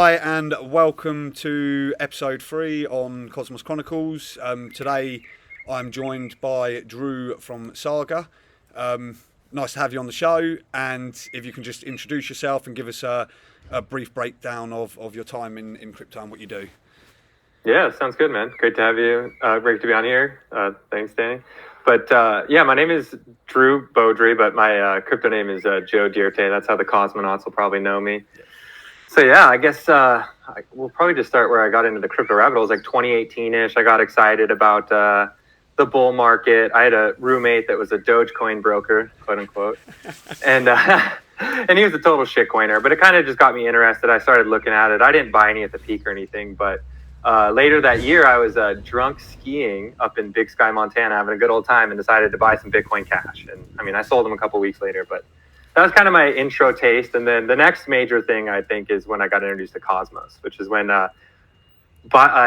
Hi and welcome to episode 3 on Cosmos Chronicles. Today I'm joined by Drew from Saga. Nice to have you on the show, and if you can just introduce yourself and give us a brief breakdown of your time in crypto and what you do. Yeah, sounds good, man. Great to have you. Great to be on here. Thanks, Danny. But my name is Drew Beaudry, but my crypto name is Joe Dierte. That's how the cosmonauts will probably know me. So yeah, I guess we'll probably just start where I got into the crypto rabbit hole. It was like 2018-ish. I got excited about the bull market. I had a roommate that was a Dogecoin broker, quote unquote, and and he was a total shitcoiner. But it kind of just got me interested. I started looking at it. I didn't buy any at the peak or anything, but later that year, I was drunk skiing up in Big Sky, Montana, having a good old time, and decided to buy some Bitcoin Cash. And I mean, I sold them a couple weeks later, but that was kind of my intro taste. And then the next major thing, I think, is when I got introduced to Cosmos, which is when I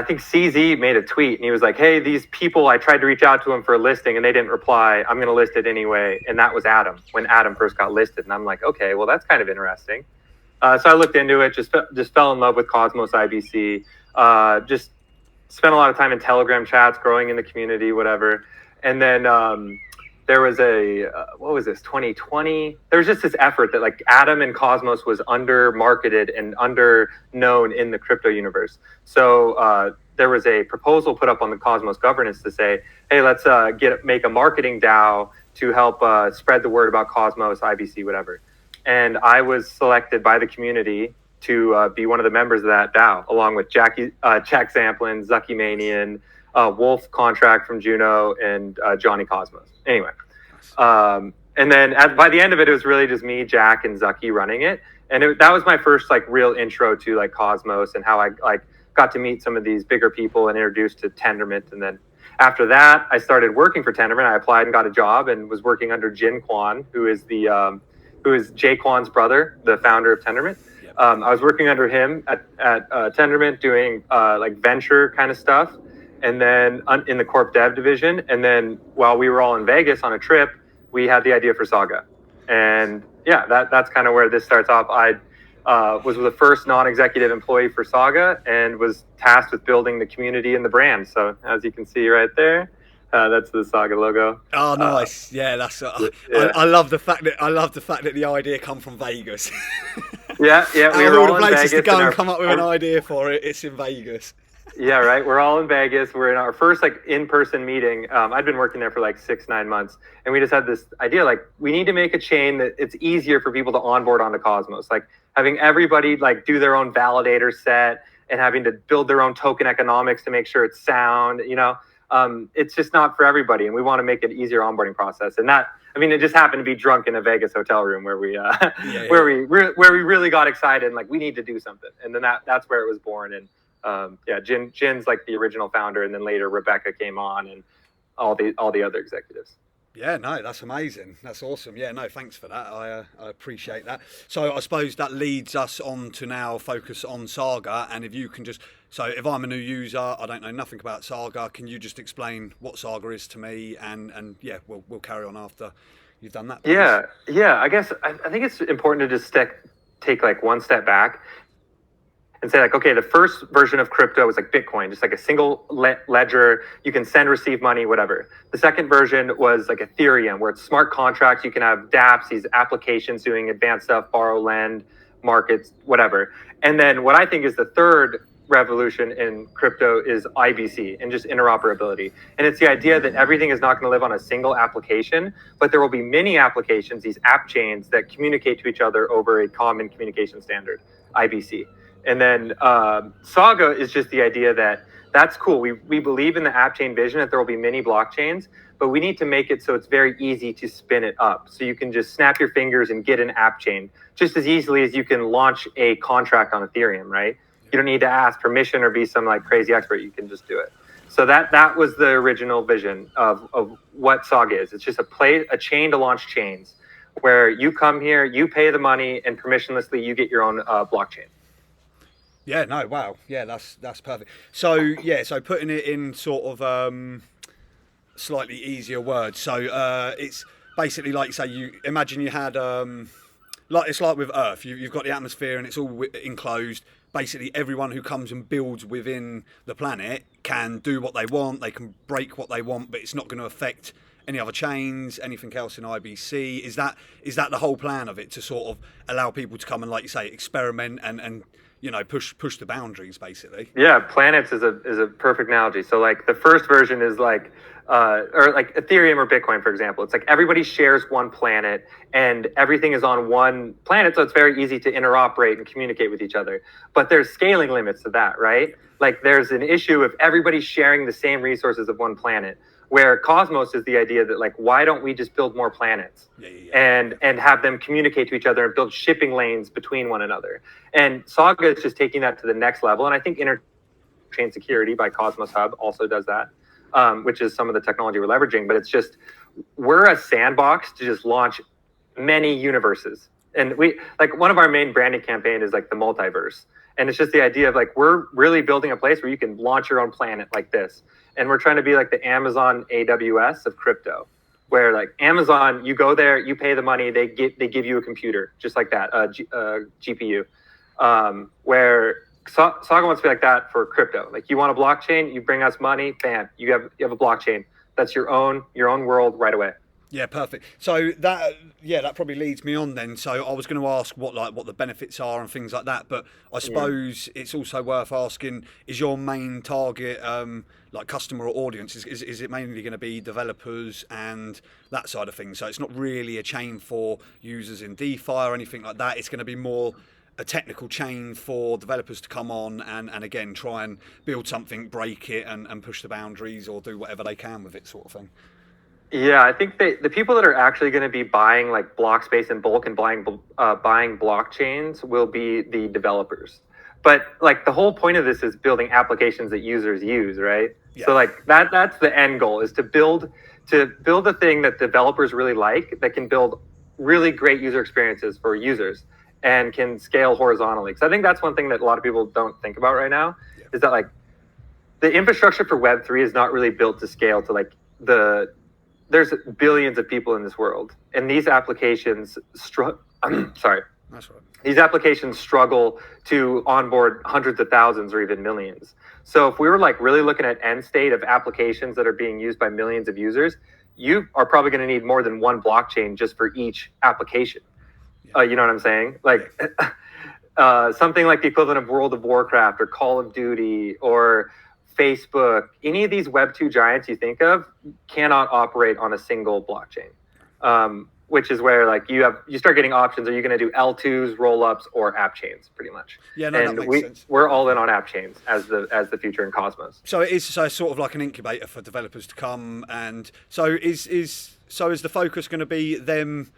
think CZ made a tweet, and he was like, hey, these people, I tried to reach out to them for a listing, and they didn't reply. I'm going to list it anyway. And that was Adam, when Adam first got listed. And I'm like, okay, well, that's kind of interesting. So I looked into it, just fell in love with Cosmos IBC. Just spent a lot of time in Telegram chats, growing in the community, whatever. And then there was what was this, 2020? There was just this effort that like Atom and Cosmos was under marketed and under known in the crypto universe. So there was a proposal put up on the Cosmos governance to say, hey, let's make a marketing DAO to help spread the word about Cosmos, IBC, whatever. And I was selected by the community to be one of the members of that DAO, along with Jack Zamplin, Zucky Manian, Wolf Contract from Juno, and Johnny Cosmos. Anyway, and then by the end of it, it was really just me, Jack, and Zucky running it. And that was my first like real intro to like Cosmos and how I like got to meet some of these bigger people and introduced to Tendermint. And then after that, I started working for Tendermint. I applied and got a job and was working under Jin Kwan, who is Jay Kwan's brother, the founder of Tendermint. I was working under him at Tendermint doing like venture kind of stuff, and then in the corp dev division. And then while we were all in Vegas on a trip, we had the idea for Saga. And yeah, that's kind of where this starts off. I was the first non-executive employee for Saga and was tasked with building the community and the brand. So as you can see right there, that's the Saga logo. Oh, nice! Yeah, that's. Yeah. I love the fact that the idea come from Vegas. Yeah. We were all all the in places Vegas to go and come up with an idea for it. It's in Vegas. Yeah, right. We're all in Vegas. We're in our first like in-person meeting. I'd been working there for like 6-9 months, and we just had this idea like we need to make a chain that it's easier for people to onboard onto Cosmos. Like having everybody like do their own validator set and having to build their own token economics to make sure it's sound. It's just not for everybody, and we want to make it easier onboarding process. And that, I mean, it just happened to be drunk in a Vegas hotel room where we where we really got excited and like we need to do something. And then that's where it was born. And Jin's like the original founder, and then later Rebecca came on, and all the other executives. Yeah, no, that's amazing. That's awesome. Yeah, no, thanks for that. I appreciate that. So I suppose that leads us on to now focus on Saga. And if you can so if I'm a new user, I don't know nothing about Saga, can you just explain what Saga is to me? And yeah, we'll carry on after you've done that. Please. Yeah. I guess I think it's important to just take like one step back and say like, okay, the first version of crypto was like Bitcoin, just like a single ledger. You can send, receive money, whatever. The second version was like Ethereum, where it's smart contracts. You can have dApps, these applications doing advanced stuff, borrow, lend, markets, whatever. And then what I think is the third revolution in crypto is IBC and just interoperability. And it's the idea that everything is not going to live on a single application, but there will be many applications, these app chains that communicate to each other over a common communication standard, IBC. And then Saga is just the idea that that's cool. We believe in the app chain vision that there will be many blockchains, but we need to make it so it's very easy to spin it up. So you can just snap your fingers and get an app chain just as easily as you can launch a contract on Ethereum, right? You don't need to ask permission or be some like crazy expert. You can just do it. So that was the original vision of what Saga is. It's just a chain to launch chains where you come here, you pay the money, and permissionlessly you get your own blockchain. Yeah, no, wow. Yeah, that's perfect. So putting it in sort of slightly easier words. So it's basically like you say, you imagine you had it's like with Earth. You've got the atmosphere and it's all enclosed, basically everyone who comes and builds within the planet can do what they want, they can break what they want, but it's not going to affect any other chains, anything else in IBC. Is that the whole plan of it, to sort of allow people to come and, like you say, experiment and push the boundaries, basically? Yeah, planets is a perfect analogy. So like the first version is like or like Ethereum or Bitcoin, for example. It's like everybody shares one planet and everything is on one planet, so it's very easy to interoperate and communicate with each other. But there's scaling limits to that, right? Like there's an issue if everybody's sharing the same resources of one planet, where Cosmos is the idea that like, why don't we just build more planets and have them communicate to each other and build shipping lanes between one another. And Saga is just taking that to the next level. And I think interchain security by Cosmos Hub also does that, which is some of the technology we're leveraging. But it's just, we're a sandbox to just launch many universes. And we, like, one of our main branding campaign is like the multiverse. And it's just the idea of like, we're really building a place where you can launch your own planet like this. And we're trying to be like the Amazon AWS of crypto, where like Amazon, you go there, you pay the money, they give you a computer, just like that, GPU. Where Saga wants to be like that for crypto. Like, you want a blockchain, you bring us money, bam, you have a blockchain. That's your own world right away. Yeah, perfect. So that probably leads me on then. So I was going to ask what the benefits are and things like that, but I suppose it's also worth asking: is your main target like customer or audience? Is it mainly going to be developers and that side of things? So it's not really a chain for users in DeFi or anything like that. It's going to be more a technical chain for developers to come on and again try and build something, break it, and push the boundaries or do whatever they can with it, sort of thing. Yeah, I think the people that are actually going to be buying like block space in bulk and buying blockchains will be the developers. But like the whole point of this is building applications that users use, right? Yeah. So like that's the end goal, is to build a thing that developers really like, that can build really great user experiences for users and can scale horizontally. Because I think that's one thing that a lot of people don't think about right now, is that like the infrastructure for Web3 is not really built to scale to like there's billions of people in this world, and these applications These applications struggle to onboard hundreds of thousands or even millions. So if we were like really looking at end state of applications that are being used by millions of users, you are probably going to need more than one blockchain just for each application. You know what I'm saying? Like something like the equivalent of World of Warcraft or Call of Duty or Facebook, any of these Web 2 giants you think of cannot operate on a single blockchain, which is where like you start getting options. Are you going to do L2s, rollups, or app chains, pretty much? Yeah, no, that makes sense. We're all in on app chains as the future in Cosmos. So it is sort of like an incubator for developers to come, and so is the focus going to be them,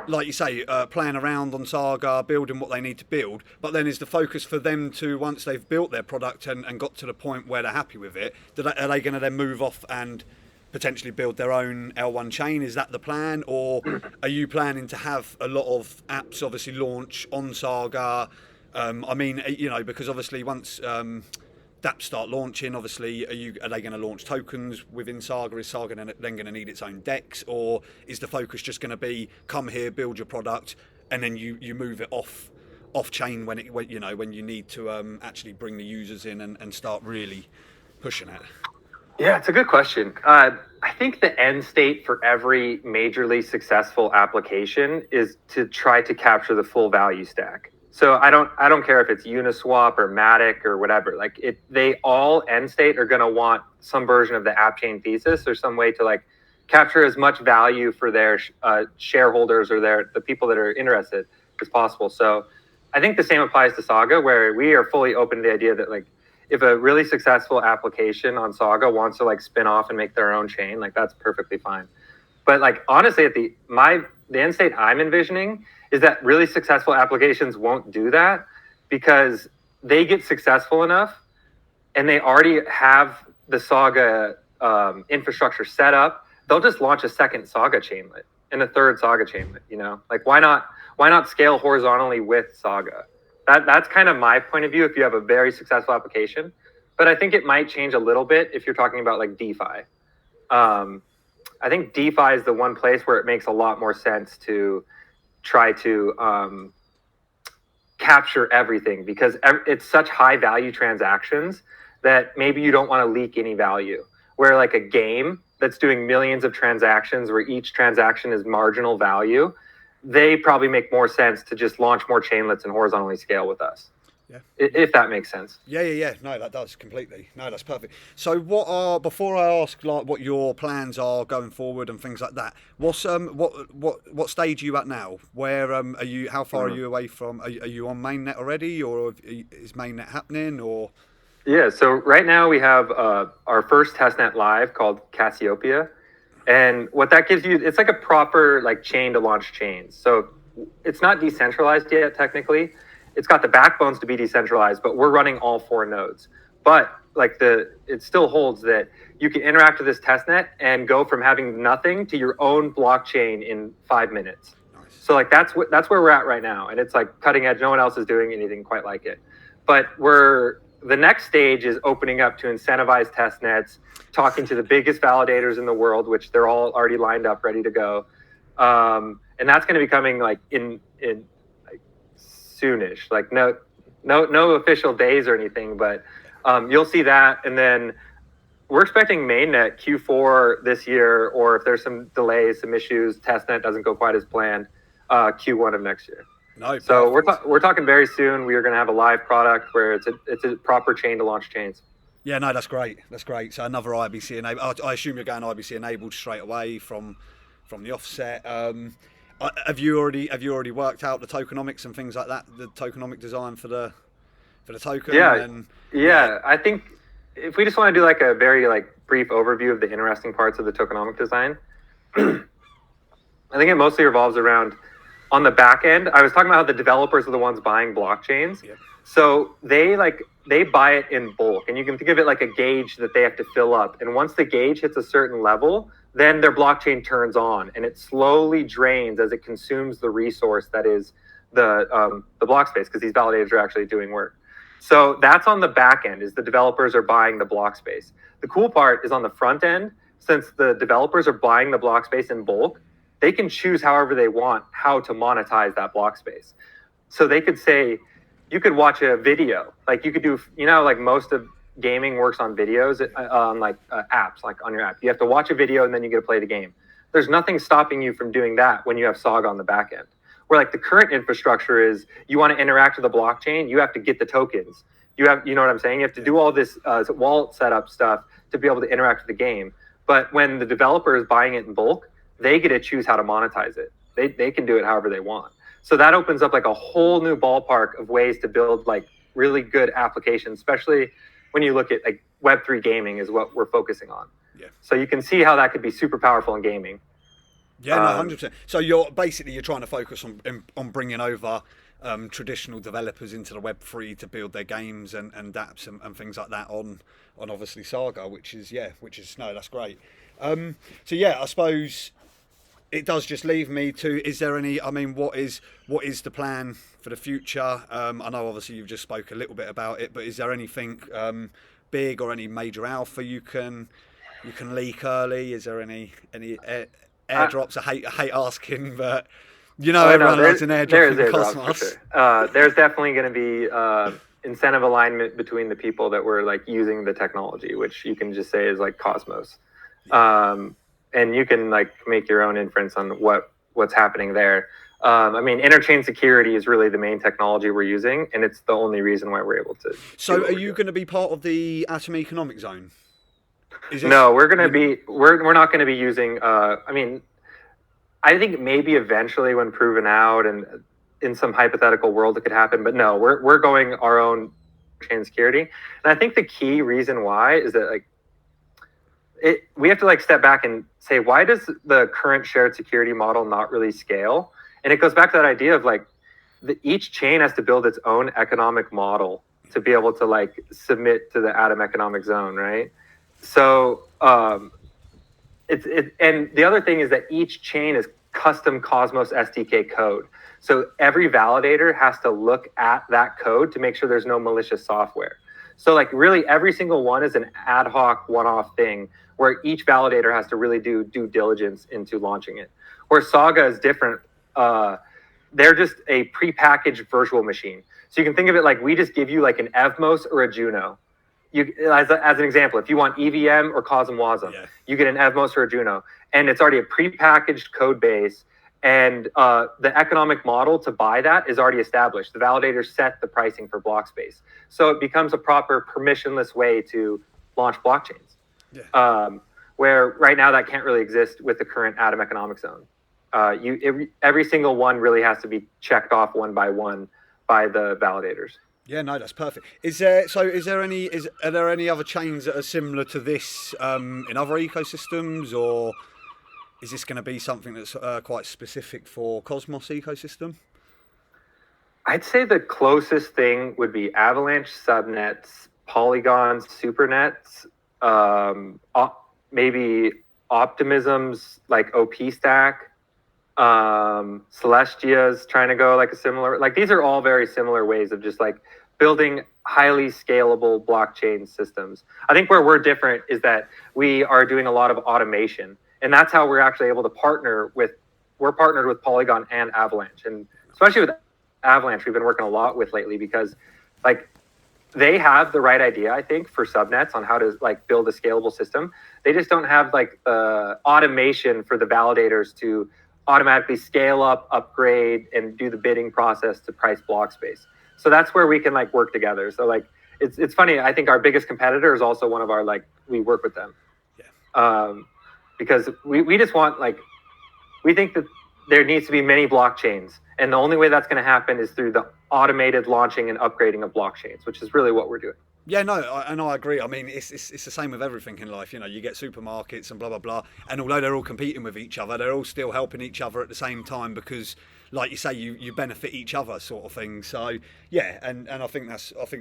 like you say, playing around on Saga, building what they need to build, but then is the focus for them to, once they've built their product and got to the point where they're happy with it, are they going to then move off and potentially build their own L1 chain? Is that the plan, or are you planning to have a lot of apps obviously launch on Saga? I mean, because obviously once dApps start launching, obviously, are they going to launch tokens within Saga? Is Saga then going to need its own DEX, or is the focus just going to be come here, build your product, and then you move it off chain when you need to actually bring the users in and start really pushing it? Yeah, it's a good question. I think the end state for every majorly successful application is to try to capture the full value stack. So I don't care if it's Uniswap or Matic or whatever. Like they all end state are going to want some version of the app chain thesis or some way to like capture as much value for their shareholders or the people that are interested as possible. So I think the same applies to Saga, where we are fully open to the idea that like if a really successful application on Saga wants to like spin off and make their own chain, like that's perfectly fine. But like honestly, the end state I'm envisioning is that really successful applications won't do that, because they get successful enough and they already have the Saga infrastructure set up. They'll just launch a second Saga chainlet and a third Saga chainlet. Like why not scale horizontally with Saga? That's kind of my point of view if you have a very successful application. But I think it might change a little bit if you're talking about like DeFi. I think DeFi is the one place where it makes a lot more sense to try to capture everything, because it's such high value transactions that maybe you don't want to leak any value. Where like a game that's doing millions of transactions where each transaction is marginal value, they probably make more sense to just launch more chainlets and horizontally scale with us. Yeah. If that makes sense. Yeah. No, that does completely. No, that's perfect. So, before I ask like what your plans are going forward and things like that, what's what stage are you at now? Where are you? How far are you away from? Are you on mainnet already, or is mainnet happening, or? Yeah. So right now we have our first testnet live called Cassiopeia, and what that gives you, it's like a proper like chain to launch chains. So it's not decentralized yet technically. It's got the backbones to be decentralized, but we're running all 4 nodes. But like it still holds that you can interact with this testnet and go from having nothing to your own blockchain in 5 minutes. Nice. So like that's where we're at right now, and it's like cutting edge. No one else is doing anything quite like it. But the next stage is opening up to incentivized testnets, talking to the biggest validators in the world, which they're all already lined up, ready to go, and that's going to be coming like in soonish, like no official days or anything, but you'll see that. And then we're expecting mainnet Q4 this year, or if there's some delays, some issues, testnet doesn't go quite as planned, Q1 of next year. No, so we're talking very soon. We are going to have a live product where it's a proper chain to launch chains. Yeah, no, that's great. That's great. So another IBC enabled. I assume you're going IBC enabled straight away from the offset. Have you already worked out the tokenomics and things like that? The tokenomic design for the token. Yeah. I think if we just want to do like a very like brief overview of the interesting parts of the tokenomic design, I think it mostly revolves around on the back end. I was talking about how the developers are the ones buying blockchains. Yep. So they buy it in bulk, and you can think of it like a gauge that they have to fill up. And once the gauge hits a certain level, then their blockchain turns on, and it slowly drains as it consumes the resource that is the block space, because these validators are actually doing work. So that's on the back end, is the developers are buying the block space. The cool part is on the front end, since the developers are buying the block space in bulk, they can choose however they want how to monetize that block space. So they could say, you could watch a video, like you could do, like most of gaming works on videos, on apps, like on your app. You have to watch a video and then you get to play the game. There's nothing stopping you from doing that when you have Saga on the back end. Where like the current infrastructure is, you want to interact with the blockchain, you have to get the tokens. You know what I'm saying? You have to do all this wallet setup stuff to be able to interact with the game. But when the developer is buying it in bulk, they get to choose how to monetize it. They can do it however they want. So that opens up like a whole new ballpark of ways to build like really good applications, especially when you look at like Web3 gaming is what we're focusing on. Yeah. So you can see how that could be super powerful in gaming. Yeah, no, 100%. So you're trying to focus on bringing over traditional developers into the Web3 to build their games and apps and things like that on obviously Saga, which is that's great. So yeah, I suppose it does just leave me to, is there any, what is the plan for the future? I know obviously you've just spoke a little bit about it, but is there anything big or any major alpha you can leak early? Is there any airdrops? I hate asking, but everyone loves an airdrop in Cosmos. For sure. There's definitely going to be incentive alignment between the people that were like using the technology, which you can just say is like Cosmos. And you can like make your own inference on what's happening there. Interchain security is really the main technology we're using, and it's the only reason why we're able to. So are you going to be part of the Atom Economic Zone? No, we're going to be, we're not going to be using, I think maybe eventually when proven out and in some hypothetical world it could happen, but no, we're going our own chain security. And I think the key reason why is that like, we have to like step back and say, why does the current shared security model not really scale? And it goes back to that idea of like each chain has to build its own economic model to be able to like submit to the Atom Economic Zone, right? So and the other thing is that each chain is custom Cosmos SDK code. So every validator has to look at that code to make sure there's no malicious software. So like really every single one is an ad hoc one-off thing where each validator has to really do due diligence into launching it. Where Saga is different. they're just a prepackaged virtual machine. So you can think of it like we just give you like an Evmos or a Juno. You, as an example, if you want EVM or Cosm Wasm, you get an Evmos or a Juno, and it's already a prepackaged code base. And the economic model to buy that is already established. The validators set the pricing for block space. So it becomes a proper permissionless way to launch blockchains. Where right now that can't really exist with the current Atom Economic Zone. Every single one really has to be checked off one by one by the validators. Yeah, no, that's perfect. Are there any other chains that are similar to this in other ecosystems, or is this going to be something that's quite specific for Cosmos ecosystem? I'd say the closest thing would be Avalanche subnets, Polygon supernets, maybe Optimism's like OP stack, Celestia's trying to go like a similar, like these are all very similar ways of just like building highly scalable blockchain systems. I think where we're different is that we are doing a lot of automation, and that's how we're actually able to partnered with Polygon and Avalanche. And especially with Avalanche, we've been working a lot with lately because like they have the right idea, I think, for subnets on how to like build a scalable system. They just don't have like the automation for the validators to automatically scale up, upgrade, and do the bidding process to price block space. So that's where we can like work together. So like it's funny. I think our biggest competitor is also one of our like we work with them, because we just want like we think that there needs to be many blockchains, and the only way that's going to happen is through the automated launching and upgrading of blockchains, which is really what we're doing. Yeah, no, I agree. I mean, it's the same with everything in life. You know, you get supermarkets and blah, blah, blah. And although they're all competing with each other, they're all still helping each other at the same time because, like you say, you benefit each other sort of thing. So, yeah, and I think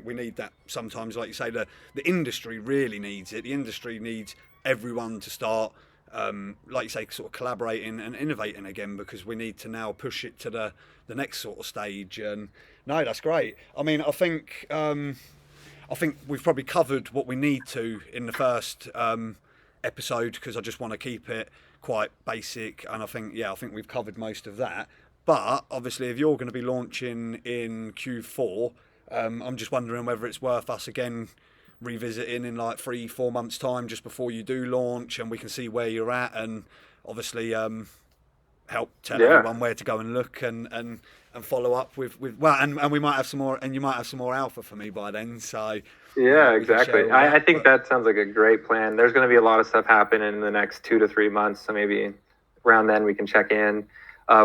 we need that sometimes. Like you say, the industry really needs it. The industry needs everyone to start, like you say, sort of collaborating and innovating again, because we need to now push it to the next sort of stage. And no, that's great. I mean, I think we've probably covered what we need to in the first episode, because I just want to keep it quite basic, and I think we've covered most of that. But obviously, if you're going to be launching in Q4, I'm just wondering whether it's worth us again revisiting in like 3-4 months' time, just before you do launch, and we can see where you're at, and obviously help tell everyone where to go and look and follow up with and we might have some more, and you might have some more alpha for me by then. So yeah, exactly. I think that sounds like a great plan. There's going to be a lot of stuff happening in the next 2 to 3 months, so maybe around then we can check in.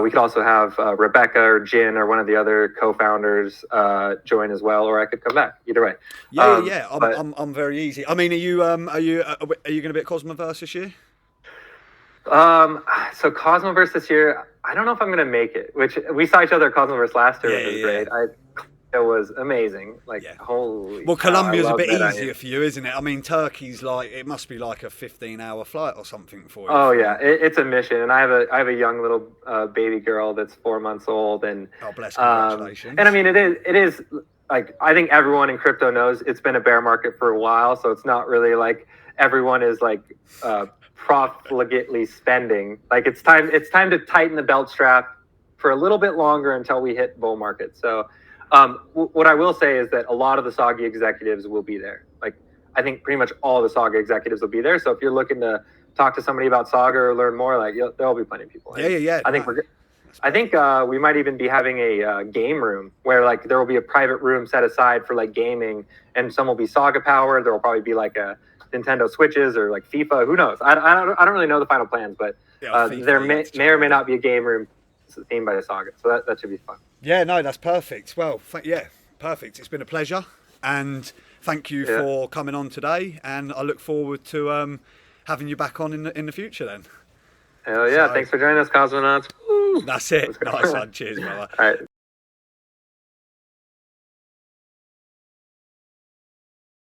We could also have Rebecca or Jin or one of the other co-founders join as well, or I could come back. Either way. Yeah. I'm very easy. I mean, are you going to be at Cosmoverse this year? So Cosmoverse this year, I don't know if I'm going to make it. Which we saw each other at Cosmoverse last year, which was great. It was amazing. Holy. Well, Colombia's a bit easier for you, isn't it? I mean, Turkey's it must be like a 15-hour flight or something for you. Oh yeah, it's a mission, and I have a young little baby girl that's 4 months old, and God bless, congratulations. And I mean, it is like I think everyone in crypto knows it's been a bear market for a while, so it's not really like everyone is like profligately spending. Like it's time to tighten the belt strap for a little bit longer until we hit bull market. So. What I will say is that a lot of the Saga executives will be there. Like, I think pretty much all the Saga executives will be there. So if you're looking to talk to somebody about Saga or learn more, there'll be plenty of people. Yeah. I think we might even be having a game room where like there will be a private room set aside for like gaming, and some will be Saga powered. There will probably be like a Nintendo Switches or like FIFA. Who knows? I don't really know the final plans, but there may or may not be a game room themed by the Saga. So that should be fun. Yeah, no, that's perfect. Well, perfect. It's been a pleasure, and thank you for coming on today. And I look forward to having you back on in the future. Then. Hell yeah! Thanks for joining us, Cosmonauts. Woo! That's it. Nice one. Cheers, brother. All right.